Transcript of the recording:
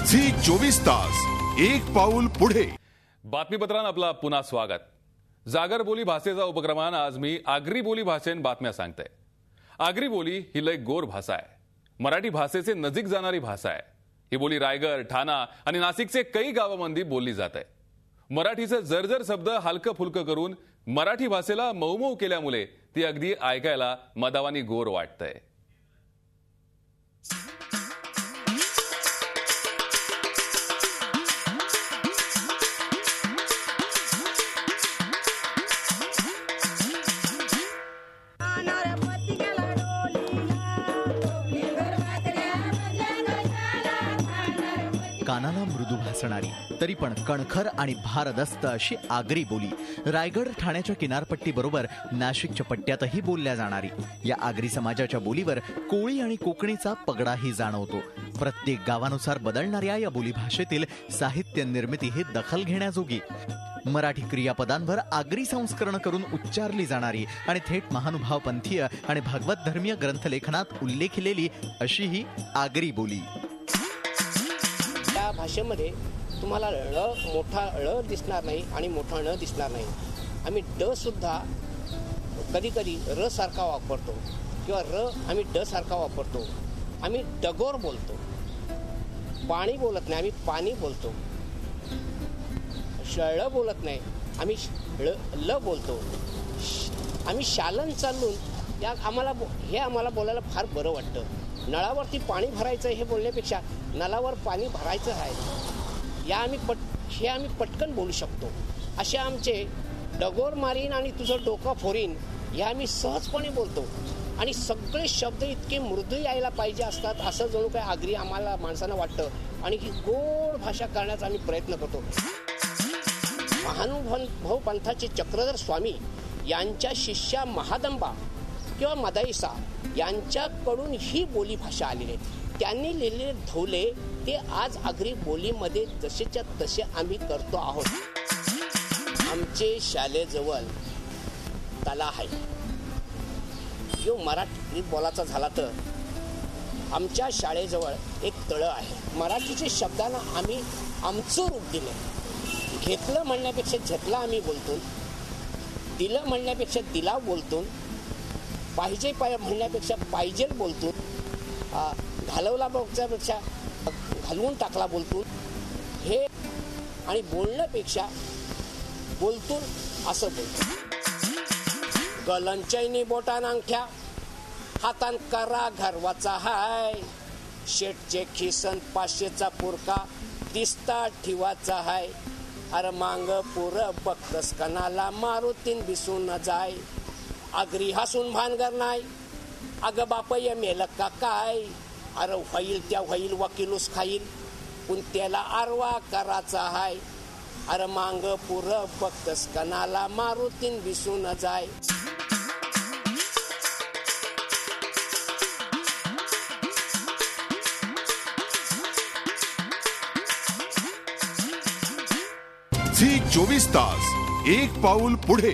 Zee 24 तास एक पाऊल पुढे। बातमीपत्रात आपला पुन्हा स्वागत। जागर बोली भाषेचा उपक्रमान आज मी आगरी बोली भाषेन बातम्या सांगते। आगरी बोली ही लय गोर भाषा आहे। मराठी भाषेचे नजीक जाणारी भाषा आहे। ही बोली रायगड, ठाणा आणि नाशिकचे काही गावांमध्ये बोलली जाते। मराठीचे जर्जर शब्द हलकं फुलकं करून मराठी भाषेला मऊमऊ केल्यामुळे ती अगदी ऐकायला मदावानी गोर वाटते। कानाला मृदू भासणारी तरी पण कणखर आणि भारदस्त अशी आगरी बोली रायगड ठाण्याच्या किनारपट्टी बरोबर नाशिकच्या पट्ट्यातही बोलल्या जाणारी या आगरी समाजाच्या बोलीवर कोळी आणि कोकणीचा पगडाही जाणवतो। प्रत्येक गावानुसार बदलणाऱ्या या बोली भाषेतील साहित्य निर्मिती ही दखल घेण्याजोगी। मराठी क्रियापदांवर आगरी संस्करण करून उच्चारली जाणारी आणि थेट महानुभाव पंथीय आणि भागवत धर्मीय ग्रंथलेखनात उल्लेखिलेली अशी ही आगरी बोली। या भाषेमध्ये तुम्हाला मोठा ळ दिसणार नाही आणि मोठा ण दिसणार नाही। आम्ही ड सुद्धा कधी कधी र सारखा वापरतो किंवा र आम्ही ड सारखा वापरतो। आम्ही डगोर बोलतो, पाणी बोलत नाही, आम्ही पाणी बोलतो। ळ बोलत नाही, आम्ही ल बोलतो। आम्ही शालन चालून या आम्हाला बोलायला फार बरं वाटतं। नळावरती पाणी भरायचं हे बोलण्यापेक्षा नळावर पाणी भरायचं आहे हे आम्ही पटकन बोलू शकतो। असे आमचे डगोर मारीन आणि तुझं डोकं फोरीन हे आम्ही सहजपणे बोलतो आणि सगळे शब्द इतके मृदू यायला पाहिजे असतात असं जणू काय आगरी आम्हाला माणसांना वाटतं आणि ही गोड भाषा करण्याचा आम्ही प्रयत्न करतो। महानुभाव पंथाचे चक्रधर स्वामी यांच्या शिष्या महादंबा किंवा मदाईसा यांच्याकडून ही बोली भाषा आलेली आहे। त्यांनी लिहिलेले धौले ते आज आगरी बोलीमध्ये जसेच्या तसे आम्ही करतो आहोत। आमचे शाळेजवळ तला आहे। जो मराठी बोलाचा झाला तर आमच्या शाळेजवळ एक तळ आहे। मराठीच्या शब्दांना आम्ही आमचं रूप दिलं। घेतलं म्हणण्यापेक्षा घेतला आम्ही बोलतो, दिलं म्हणण्यापेक्षा दिला बोलतो, पाहिजे म्हणण्यापेक्षा पाहिजे बोलतो, घालवला बघण्यापेक्षा घालवून टाकला बोलतो। हे आणि बोलण्यापेक्षा बोलतो असं बोलतो। गलनचैनी बोटान अंगठ्या हातान करा घरवाचा हाय, शेटचे खिसन 500चा पुरका दिसता ठेवाचा हाय। अरे मांग पुर बक्कस कनाला मारुतीन बिसून जाय। आगरी हसून भानगर नाही, अगं बापय मेल का काय। अरे होईल त्या होईल वकिलूस खाईल, पण त्याला आरवा कराचा हाय। अरे मांग पुर बक्कस कनाला मारुतीन बिसून जाय। झी 24 तास एक पाऊल पुढे।